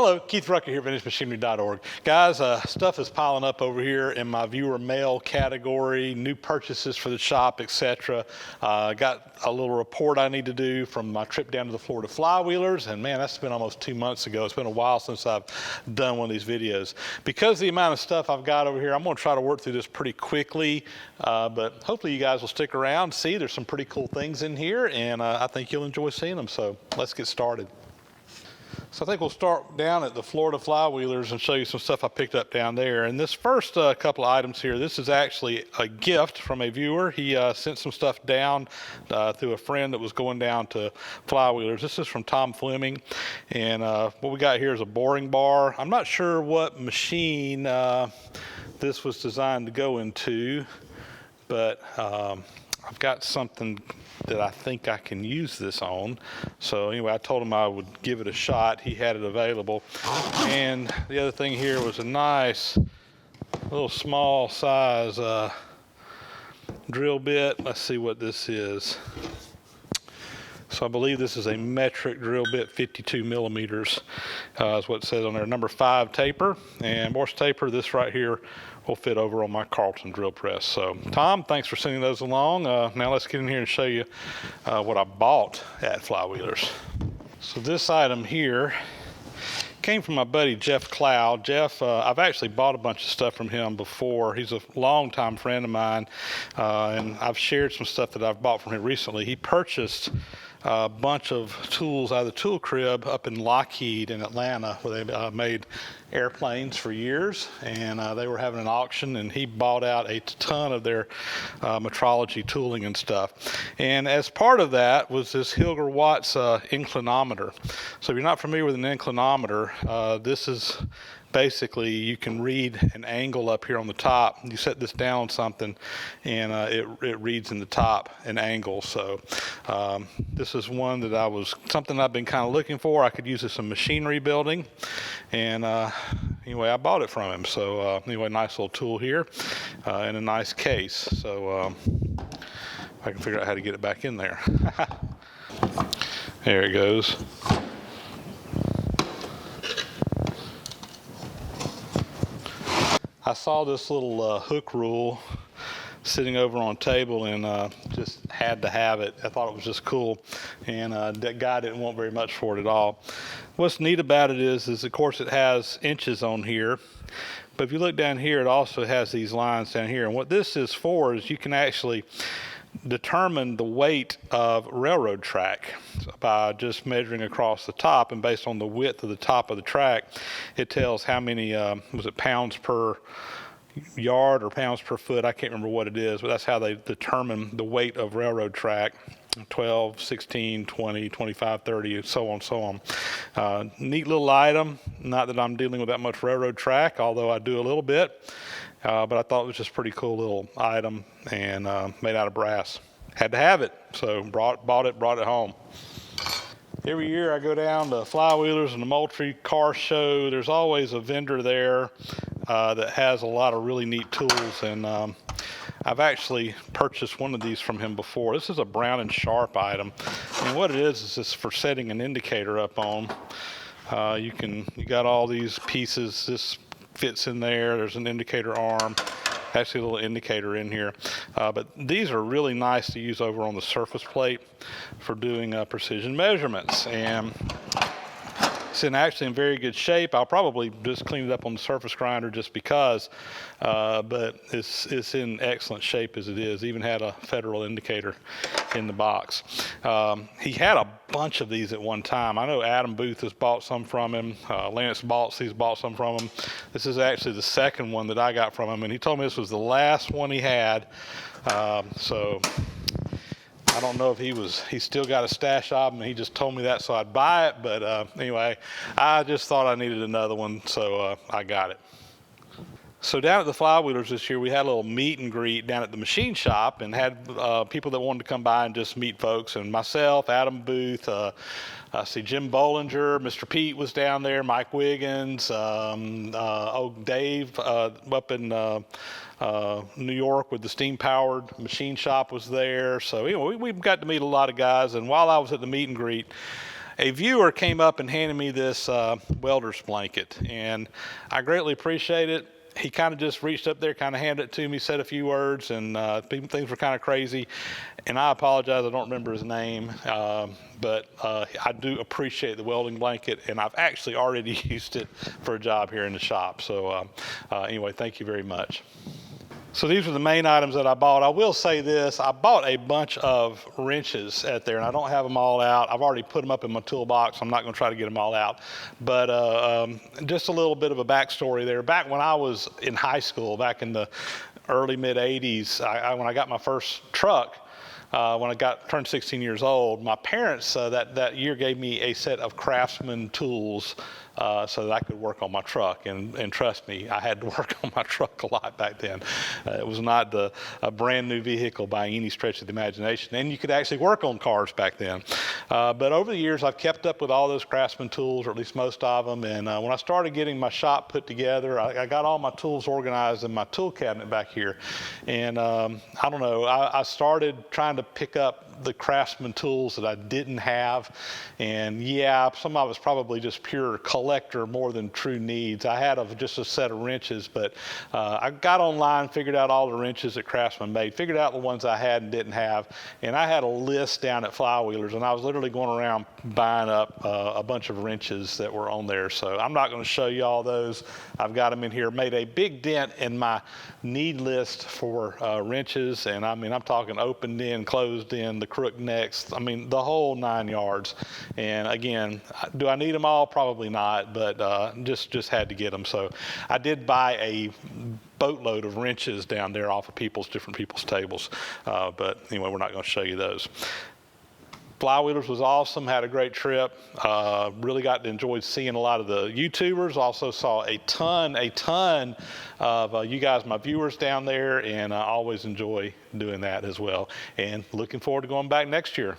Hello, Keith Rucker here at VintageMachinery.org. Guys, stuff is piling up over here in my viewer mail category, new purchases for the shop, etc. Got a little report I need to do from my trip down to the Florida Flywheelers, and man, that's been almost 2 months ago. It's been a while since I've done one of these videos. Because of the amount of stuff I've got over here, I'm going to try to work through this pretty quickly, but hopefully you guys will stick around, see there's some pretty cool things in here, and I think you'll enjoy seeing them, so let's get started. So I think we'll start down at the Florida Flywheelers and show you some stuff I picked up down there. And this first couple of items here, this is actually a gift from a viewer. He sent some stuff down through a friend that was going down to Flywheelers. This is from Tom Fleming. And what we got here is a boring bar. I'm not sure what machine this was designed to go into, but I've got something that I think I can use this on. So anyway, I told him I would give it a shot. He had it available. And the other thing here was a nice little small size drill bit. Let's see what this is. So I believe this is a metric drill bit, 52 millimeters is what it says on there. Number 5 taper, and Morse taper. This right here will fit over on my Carlton drill press. So Tom, thanks for sending those along. Now let's get in here and show you what I bought at Flywheelers. So this item here came from my buddy Jeff Cloud. Jeff, I've actually bought a bunch of stuff from him before. He's a longtime friend of mine, and I've shared some stuff that I've bought from him recently. He purchased a bunch of tools out of the tool crib up in Lockheed in Atlanta, where they made airplanes for years, and they were having an auction, and he bought out a ton of their metrology tooling and stuff. And as part of that was this Hilger-Watts inclinometer. So if you're not familiar with an inclinometer, this is basically, you can read an angle up here on the top. You set this down on something, and it reads in the top an angle. So this is one that something I've been kind of looking for. I could use this in machinery building, and anyway, I bought it from him. So anyway, nice little tool here, in a nice case. So I can figure out how to get it back in there. There it goes. I saw this little hook rule sitting over on a table, and just had to have it. I thought it was just cool, and that guy didn't want very much for it at all. What's neat about it is of course it has inches on here, but if you look down here, it also has these lines down here. And what this is for is you can actually determine the weight of railroad track by just measuring across the top, and based on the width of the top of the track, it tells how many pounds per yard or pounds per foot. I can't remember what it is, but that's how they determine the weight of railroad track. 12, 16, 20, 25, 30, and so on and so on. Neat little item. Not that I'm dealing with that much railroad track, although I do a little bit. But I thought it was just a pretty cool little item, and made out of brass. Had to have it, so brought it home. Every year I go down to Flywheelers and the Moultrie car show. There's always a vendor there that has a lot of really neat tools, and I've actually purchased one of these from him before. This is a Brown and Sharp item, and what it is this for setting an indicator up on. You got all these pieces. This fits in there. There's an indicator arm, actually a little indicator in here. But these are really nice to use over on the surface plate for doing precision measurements. And it's actually in very good shape. I'll probably just clean it up on the surface grinder just because, but it's in excellent shape as it is. Even had a Federal indicator in the box. He had a bunch of these at one time. I know Adam Booth has bought some from him. Lance Baltzy's bought some from him. This is actually the second one that I got from him, and he told me this was the last one he had. So I don't know if he still got a stash of them, and he just told me that so I'd buy it. But anyway, I just thought I needed another one, so I got it. So down at the Flywheelers this year, we had a little meet and greet down at the machine shop, and had people that wanted to come by and just meet folks. And myself, Adam Booth, I see Jim Bollinger, Mr. Pete was down there, Mike Wiggins, Dave up in New York with the steam-powered machine shop was there. So we got to meet a lot of guys. And while I was at the meet and greet, a viewer came up and handed me this welder's blanket, and I greatly appreciate it. He kind of just reached up there, kind of handed it to me, said a few words, and things were kind of crazy. And I apologize, I don't remember his name, but I do appreciate the welding blanket, and I've actually already used it for a job here in the shop. So anyway, thank you very much. So these are the main items that I bought. I will say this, I bought a bunch of wrenches at there, and I don't have them all out. I've already put them up in my toolbox. I'm not going to try to get them all out. But just a little bit of a backstory there. Back when I was in high school, back in the early mid-'80s, when I got my first truck, when I turned 16 years old, my parents that year gave me a set of Craftsman tools so that I could work on my truck. And trust me, I had to work on my truck a lot back then. It was not a brand new vehicle by any stretch of the imagination. And you could actually work on cars back then. But over the years, I've kept up with all those Craftsman tools, or at least most of them. And when I started getting my shop put together, I got all my tools organized in my tool cabinet back here. And I don't know, I started trying to pick up the Craftsman tools that I didn't have. And yeah, some of it's probably just pure collector more than true needs. I had just a set of wrenches, but I got online, figured out all the wrenches that Craftsman made, figured out the ones I had and didn't have, and I had a list down at Flywheelers, and I was literally going around buying up a bunch of wrenches that were on there. So I'm not going to show you all those. I've got them in here. Made a big dent in my need list for wrenches, and I mean, I'm talking opened in, closed in, the crook necks, I mean, the whole 9 yards. And again, do I need them all? Probably not, but just had to get them. So I did buy a boatload of wrenches down there off of different people's tables. But anyway, we're not going to show you those. Flywheelers was awesome, had a great trip. Really got to enjoy seeing a lot of the YouTubers. Also saw a ton of you guys, my viewers down there, and I always enjoy doing that as well. And looking forward to going back next year.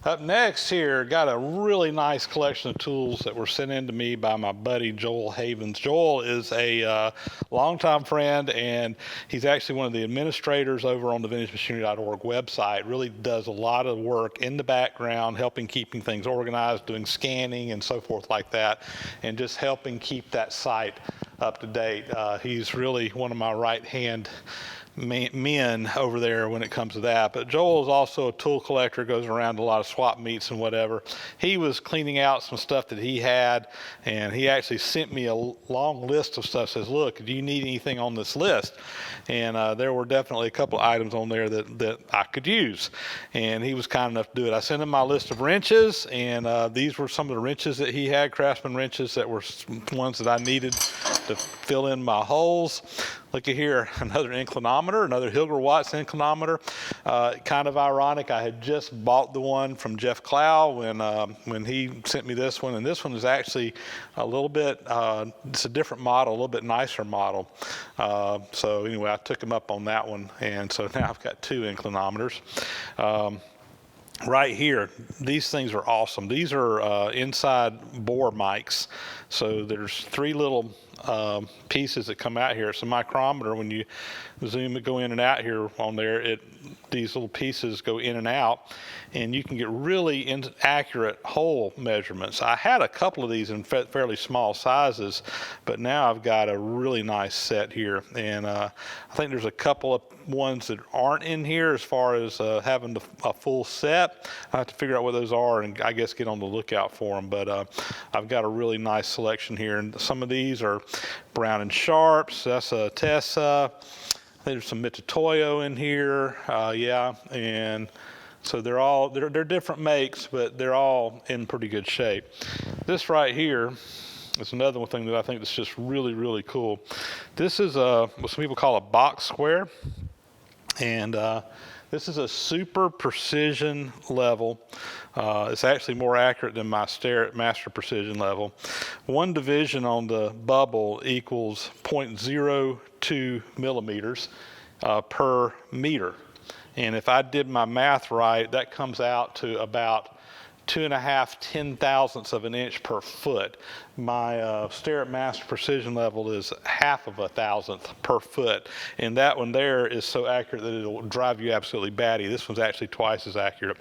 Up next here, got a really nice collection of tools that were sent in to me by my buddy Joel Havens. Joel is a longtime friend, and he's actually one of the administrators over on the VintageMachinery.org website. Really does a lot of work in the background, helping keeping things organized, doing scanning and so forth like that, and just helping keep that site up to date. He's really one of my right-hand men over there when it comes to that. But Joel is also a tool collector, goes around to a lot of swap meets and whatever. He was cleaning out some stuff that he had, and he actually sent me a long list of stuff. Says, look, do you need anything on this list? And there were definitely a couple of items on there that I could use, and he was kind enough to do it. I sent him my list of wrenches, and these were some of the wrenches that he had, Craftsman wrenches that were ones that I needed to fill in my holes. Look at here, another inclinometer, another Hilger-Watts inclinometer. Kind of ironic, I had just bought the one from Jeff Clow when he sent me this one, and this one is actually a little bit, it's a different model, a little bit nicer model. So anyway, I took him up on that one, and so now I've got two inclinometers. Right here, these things are awesome. These are inside bore mics. So there's three little pieces that come out here. It's a micrometer. When you zoom it, go in and out here on there, these little pieces go in and out, and you can get really accurate hole measurements. I had a couple of these in fairly small sizes, but now I've got a really nice set here. And I think there's a couple of ones that aren't in here as far as having a full set. I have to figure out what those are and I guess get on the lookout for them. But I've got a really nice selection here, and some of these are Brown and Sharps. That's a Tessa. I think there's some Mitutoyo in here. Yeah, and so they're different makes, but they're all in pretty good shape. This right here is another one thing that I think is just really, really cool. This is what some people call a box square, and this is a super precision level. It's actually more accurate than my master precision level. One division on the bubble equals 0.02 millimeters per meter. And if I did my math right, that comes out to about 2.5 10,000ths of an inch per foot. My Starrett Master Precision level is 1/2 of a 1,000th per foot, and that one there is so accurate that it'll drive you absolutely batty. This one's actually twice as accurate.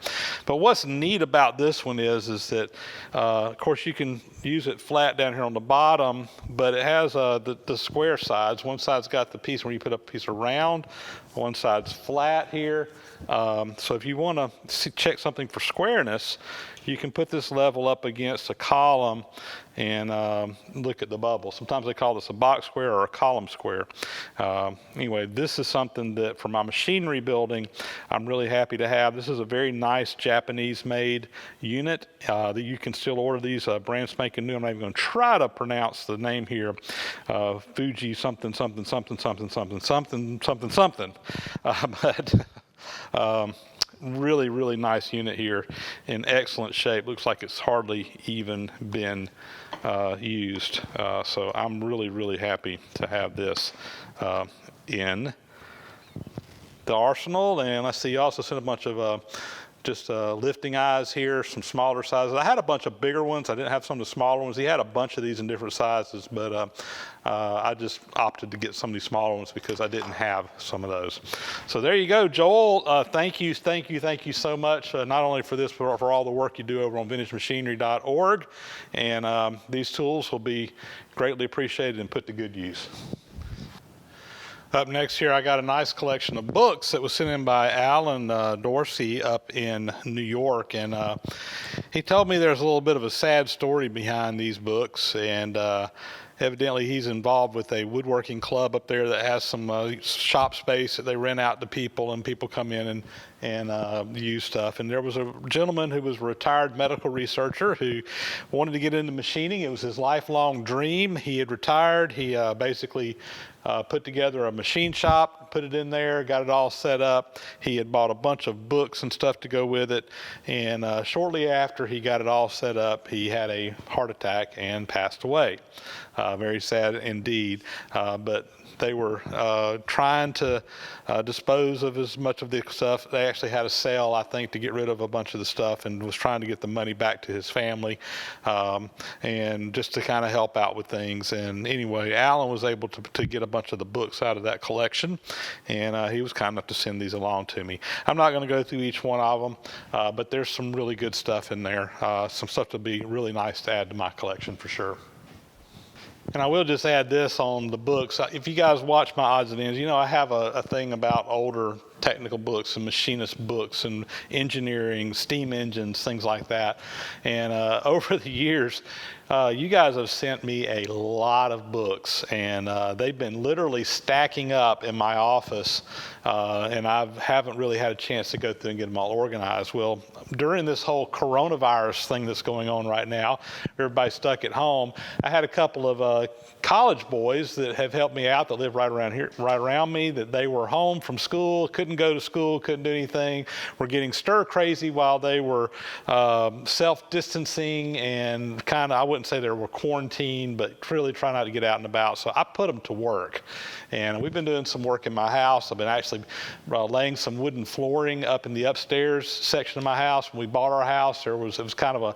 But what's neat about this one is that, of course, you can use it flat down here on the bottom, but it has the square sides. One side's got the piece where you put a piece of round, one side's flat here. So if you want to check something for squareness, you can put this level up against a column and look at the bubble. Sometimes they call this a box square or a column square. Anyway, this is something that for my machinery building, I'm really happy to have. This is a very nice Japanese-made unit that you can still order these brand spanking new. I'm not even going to try to pronounce the name here. Fuji something, something, something, something, something, something, something, something. But really, really nice unit here in excellent shape. Looks like it's hardly even been used. So I'm really, really happy to have this in the arsenal. And I see you also sent a bunch of just lifting eyes here, some smaller sizes. I had a bunch of bigger ones. I didn't have some of the smaller ones. He had a bunch of these in different sizes, but I just opted to get some of these smaller ones because I didn't have some of those. So there you go, Joel. Thank you so much, not only for this, but for all the work you do over on VintageMachinery.org. And these tools will be greatly appreciated and put to good use. Up next here, I got a nice collection of books that was sent in by Alan Dorsey up in New York. And he told me there's a little bit of a sad story behind these books. And evidently he's involved with a woodworking club up there that has some shop space that they rent out to people, and people come in and use stuff. And there was a gentleman who was a retired medical researcher who wanted to get into machining. It was his lifelong dream. He had retired. He basically put together a machine shop, put it in there, got it all set up. He had bought a bunch of books and stuff to go with it. And shortly after he got it all set up, he had a heart attack and passed away. Very sad indeed. But they were trying to dispose of as much of the stuff. They actually had a sale, I think, to get rid of a bunch of the stuff, and was trying to get the money back to his family, and just to kind of help out with things. And anyway, Alan was able to get a bunch of the books out of that collection, and he was kind enough to send these along to me. I'm not going to go through each one of them, but there's some really good stuff in there, some stuff to be really nice to add to my collection for sure. And I will just add this on the books. If you guys watch my odds and ends, you know I have a thing about older technical books and machinist books and engineering, steam engines, things like that. And over the years, you guys have sent me a lot of books, and they've been literally stacking up in my office, and I haven't really had a chance to go through and get them all organized. Well, during this whole coronavirus thing that's going on right now, everybody's stuck at home, I had a couple of college boys that have helped me out that live right around here, right around me, that they were home from school, couldn't go to school, couldn't do anything, were getting stir crazy while they were self-distancing and kind of, I wouldn't say they were quarantined, but really trying not to get out and about. So I put them to work. And we've been doing some work in my house. I've been actually laying some wooden flooring up in the upstairs section of my house. When we bought our house, it was kind of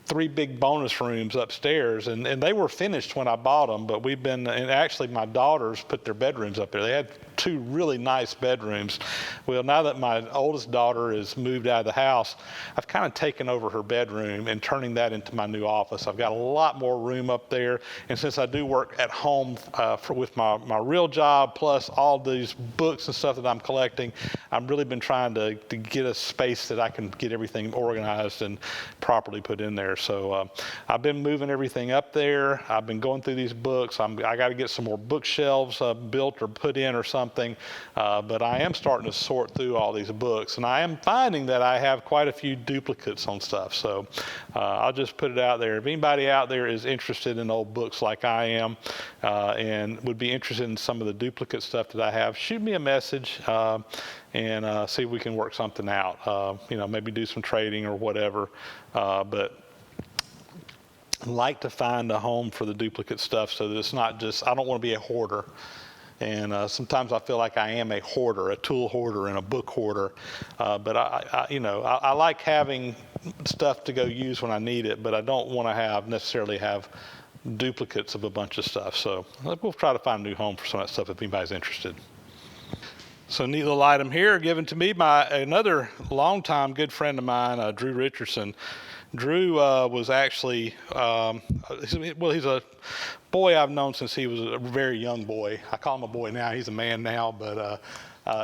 3 big bonus rooms upstairs, and they were finished when I bought them, but we've been, and actually my daughters put their bedrooms up there. They had 2 really nice bedrooms. Well, now that my oldest daughter has moved out of the house, I've kind of taken over her bedroom and turning that into my new office. I've got a lot more room up there, and since I do work at home with my real job, plus all these books and stuff that I'm collecting, I've really been trying to get a space that I can get everything organized and properly put in there. So I've been moving everything up there. I've been going through these books. I got to get some more bookshelves built or put in or something, but I am starting to sort through all these books, and I am finding that I have quite a few duplicates on stuff. So I'll just put it out there. If anybody out there is interested in old books like I am, and would be interested in some of the duplicate stuff that I have, shoot me a message and see if we can work something out. Maybe do some trading or whatever, but I like to find a home for the duplicate stuff so that it's not just, I don't want to be a hoarder. And sometimes I feel like I am a hoarder, a tool hoarder and a book hoarder. But I like having stuff to go use when I need it, but I don't want to necessarily have duplicates of a bunch of stuff. So we'll try to find a new home for some of that stuff if anybody's interested. So neat little item here given to me by another longtime good friend of mine, Drew Richardson. Drew was actually, he's a boy I've known since he was a very young boy. I call him a boy now. He's a man now, but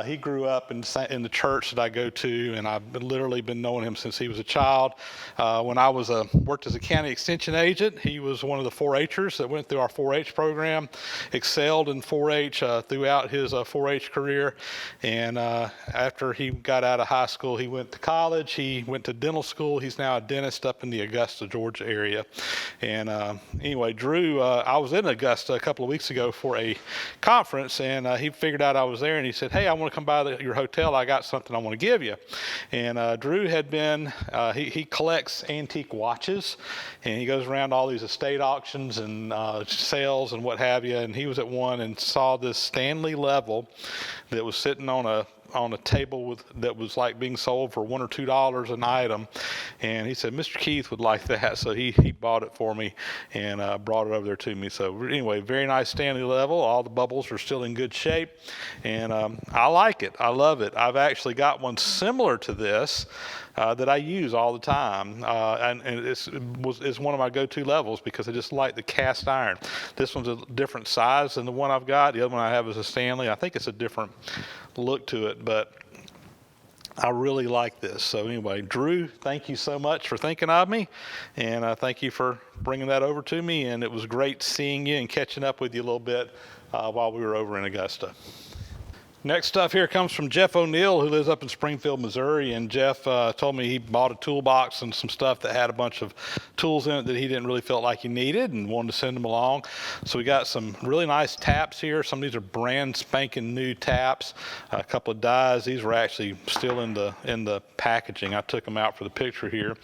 he grew up in the church that I go to, and I've literally been knowing him since he was a child. When I worked as a county extension agent, he was one of the 4-H'ers that went through our 4-H program, excelled in 4-H throughout his 4-H career. And after he got out of high school, he went to college. He went to dental school. He's now a dentist up in the Augusta, Georgia area. And anyway, Drew, I was in Augusta a couple of weeks ago for a conference, and he figured out I was there, and he said, "Hey, I want to come by your hotel. I got something I want to give you." And Drew had been, he collects antique watches, and he goes around all these estate auctions and sales and what have you. And he was at one and saw this Stanley level that was sitting on a table that was like being sold for $1 or $2 an item, and he said Mr. Keith would like that, so he bought it for me and brought it over there to me. So anyway, very nice Stanley level. All the bubbles are still in good shape, and I like it. I love it. I've actually got one similar to this that I use all the time, and it's one of my go-to levels because I just like the cast iron. This one's a different size than the one I've got. The other one I have is a Stanley. I think it's a different look to it, but I really like this. So anyway, Drew, thank you so much for thinking of me, and thank you for bringing that over to me, and it was great seeing you and catching up with you a little bit while we were over in Augusta. Next stuff here comes from Jeff O'Neill, who lives up in Springfield, Missouri. And Jeff told me he bought a toolbox and some stuff that had a bunch of tools in it that he didn't really feel like he needed and wanted to send them along. So we got some really nice taps here. Some of these are brand spanking new taps. A couple of dies. These were actually still in the packaging. I took them out for the picture here.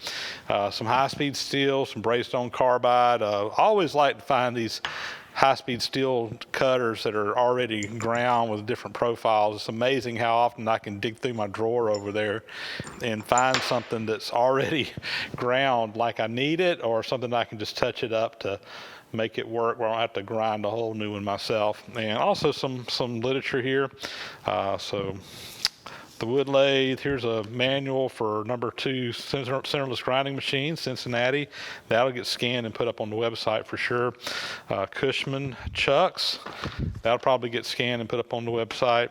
Some high-speed steel, some Braystone carbide. I always like to find these high-speed steel cutters that are already ground with different profiles. It's amazing how often I can dig through my drawer over there and find something that's already ground like I need it, or something I can just touch it up to make it work where I don't have to grind a whole new one myself. And also some literature here. So the wood lathe, here's a manual for number 2 centerless grinding machine, Cincinnati. That'll get scanned and put up on the website for sure. Cushman chucks, that'll probably get scanned and put up on the website.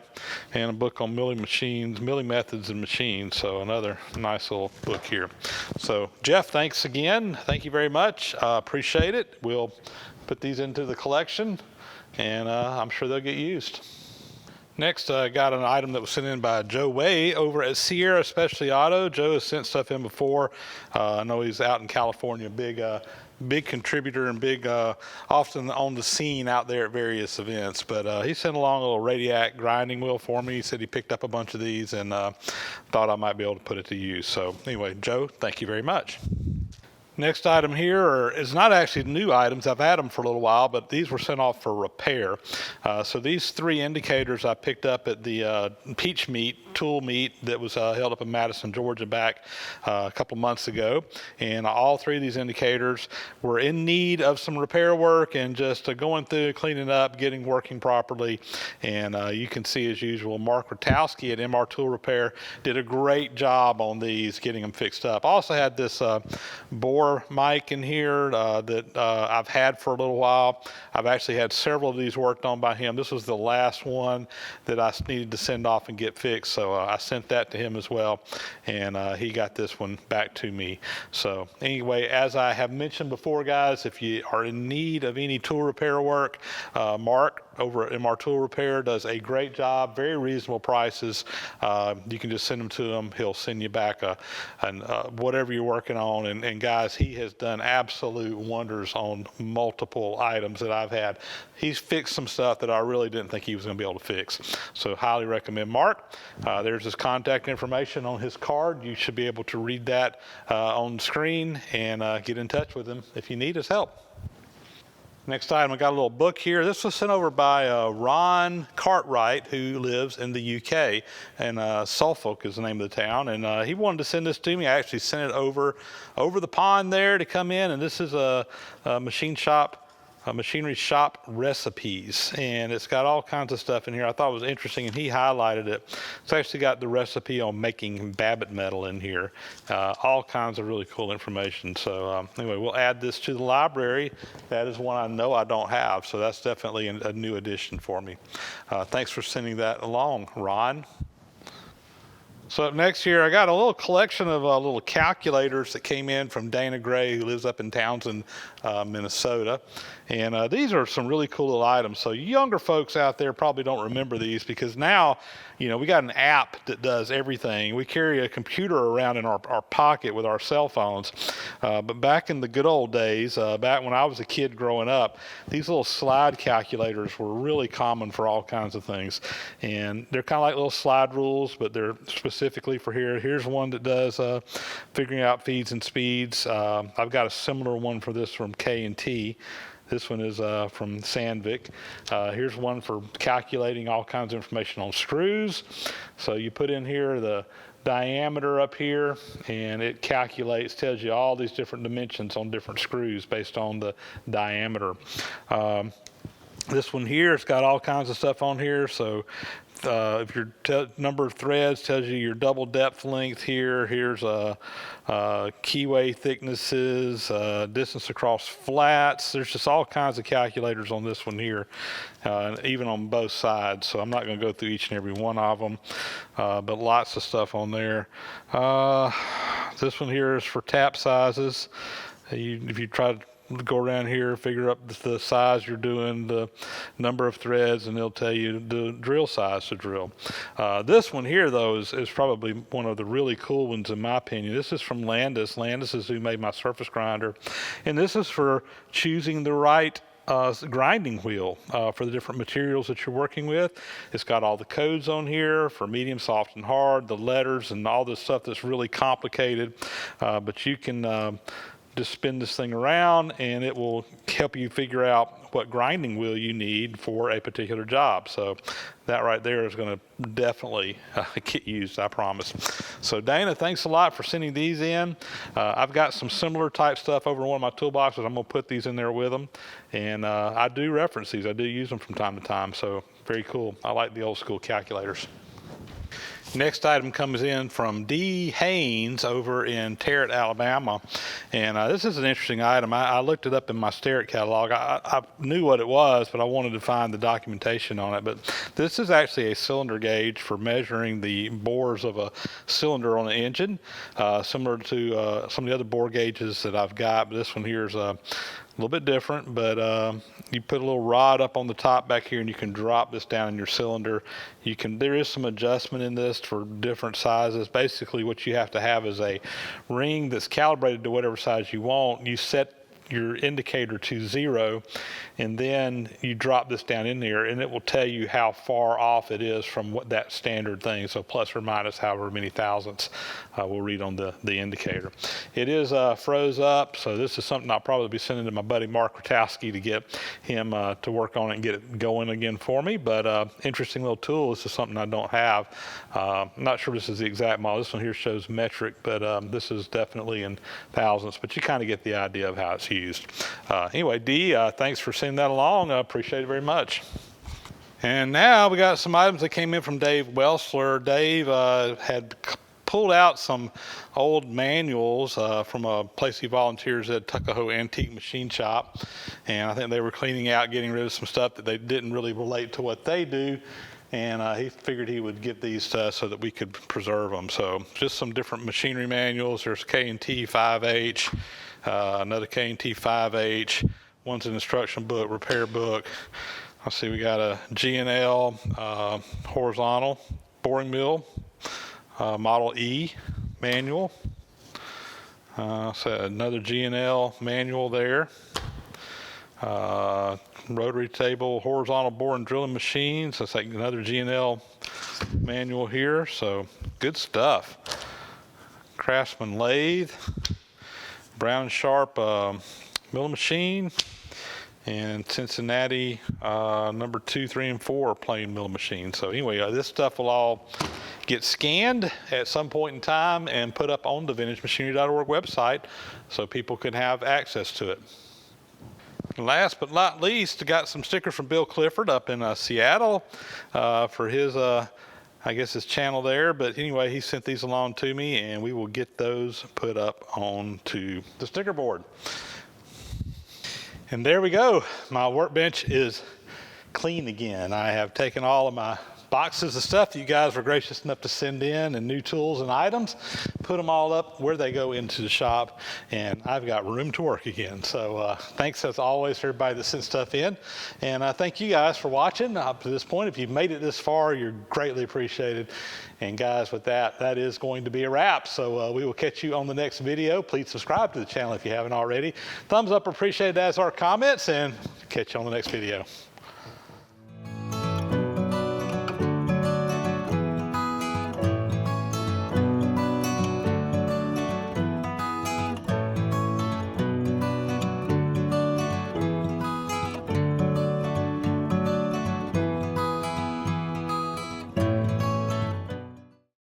And a book on milling machines, milling methods and machines. So another nice little book here. So Jeff, thanks again. Thank you very much. Appreciate it. We'll put these into the collection, and I'm sure they'll get used. Next, I got an item that was sent in by Joe Way over at Sierra Specialty Auto. Joe has sent stuff in before. I know he's out in California, big contributor and often on the scene out there at various events. But he sent along a little Radiac grinding wheel for me. He said he picked up a bunch of these and thought I might be able to put it to use. So anyway, Joe, thank you very much. Next item here is not actually new items. I've had them for a little while, but these were sent off for repair. So these 3 indicators I picked up at the Peach Meet, tool meet that was held up in Madison, Georgia back a couple months ago. And all 3 of these indicators were in need of some repair work and just going through, cleaning up, getting working properly. And you can see, as usual, Mark Rotowski at MR Tool Repair did a great job on these, getting them fixed up. I also had this bore mic in here that I've had for a little while. I've actually had several of these worked on by him. This was the last one that I needed to send off and get fixed, so I sent that to him as well, and he got this one back to me. So anyway, as I have mentioned before, guys, if you are in need of any tool repair work, Mark over at MR Tool Repair does a great job, very reasonable prices. You can just send them to him. He'll send you back whatever you're working on. And guys, he has done absolute wonders on multiple items that I've had. He's fixed some stuff that I really didn't think he was going to be able to fix. So highly recommend Mark. There's his contact information on his card. You should be able to read that on the screen and get in touch with him if you need his help. Next item, I got a little book here. This was sent over by Ron Cartwright, who lives in the UK, and Suffolk is the name of the town. And he wanted to send this to me. I actually sent it over the pond there to come in, and this is a machinery shop recipes, and it's got all kinds of stuff in here I thought was interesting, and he highlighted it. It's actually got the recipe on making Babbitt metal in here. All kinds of really cool information. So anyway, we'll add this to the library. That is one I know I don't have, so that's definitely a new addition for me. Thanks for sending that along, Ron. So up next here, I got a little collection of little calculators that came in from Dana Gray, who lives up in Townsend, Minnesota. And these are some really cool little items. So younger folks out there probably don't remember these, because now, you know, we got an app that does everything. We carry a computer around in our pocket with our cell phones. But back in the good old days, back when I was a kid growing up, these little slide calculators were really common for all kinds of things. And they're kind of like little slide rules, but they're specifically for here. Here's one that does figuring out feeds and speeds. I've got a similar one for this from K&T. This one is from Sandvik. Here's one for calculating all kinds of information on screws. So you put in here the diameter up here, and it calculates, tells you all these different dimensions on different screws based on the diameter. This one here, it's got all kinds of stuff on here. So if your number of threads tells you your double depth length here. Here's keyway thicknesses, distance across flats. There's just all kinds of calculators on this one here, even on both sides. So I'm not going to go through each and every one of them, but lots of stuff on there. This one here is for tap sizes. If you try to go around here, figure up the size you're doing, the number of threads, and it'll tell you the drill size to drill. This one here, though, is probably one of the really cool ones in my opinion. This is from Landis. Landis is who made my surface grinder, and this is for choosing the right grinding wheel for the different materials that you're working with. It's got all the codes on here for medium, soft, and hard, the letters, and all this stuff that's really complicated, but you can just spin this thing around, and it will help you figure out what grinding wheel you need for a particular job. So that right there is going to definitely get used, I promise. So Dana, thanks a lot for sending these in. I've got some similar type stuff over in one of my toolboxes. I'm going to put these in there with them, and I do reference these. I do use them from time to time, so very cool. I like the old school calculators. Next item comes in from D. Haynes over in Tarrant, Alabama. And this is an interesting item. I looked it up in my Starrett catalog. I knew what it was, but I wanted to find the documentation on it. But this is actually a cylinder gauge for measuring the bores of a cylinder on an engine, similar to some of the other bore gauges that I've got. But this one here is a little bit different, but you put a little rod up on the top back here, and you can drop this down in your cylinder. There is some adjustment in this for different sizes. Basically, what you have to have is a ring that's calibrated to whatever size you want. You set your indicator to 0, and then you drop this down in there, and it will tell you how far off it is from what that standard thing. So plus or minus however many thousandths will read on the indicator. It is froze up, so this is something I'll probably be sending to my buddy Mark Rotowski to get him to work on it and get it going again for me. But interesting little tool. This is something I don't have. I'm not sure this is the exact model. This one here shows metric, but this is definitely in thousandths, but you kind of get the idea of how it's used. Anyway, Dee, thanks for sending that along. I appreciate it very much. And now we got some items that came in from Dave Welsler. Dave had pulled out some old manuals from a place he volunteers at, Tuckahoe Antique Machine Shop, and I think they were cleaning out, getting rid of some stuff that they didn't really relate to what they do, and he figured he would get these to us so that we could preserve them. So just some different machinery manuals. There's K&T 5H, another K&T 5H, one's an instruction book, repair book. Let's see, we got a G&L horizontal boring mill, Model E manual. So another G&L manual there. Rotary table, horizontal bore and drilling machines. That's like another G&L manual here. So good stuff. Craftsman lathe, Brown and Sharp milling machine, and Cincinnati, number 2, 3, and 4 plain mill machines. So anyway, this stuff will all get scanned at some point in time and put up on the VintageMachinery.org website so people can have access to it. And last but not least, I got some stickers from Bill Clifford up in Seattle for his, I guess, his channel there. But anyway, he sent these along to me, and we will get those put up onto the sticker board. And there we go. My workbench is clean again. I have taken all of my boxes of stuff that you guys were gracious enough to send in, and new tools and items, put them all up where they go into the shop, and I've got room to work again. So thanks as always for everybody that sent stuff in, and I thank you guys for watching up to this point. If you've made it this far, you're greatly appreciated. And guys, with that, that is going to be a wrap. So we will catch you on the next video. Please subscribe to the channel if you haven't already. Thumbs up appreciated, as are comments, and catch you on the next video.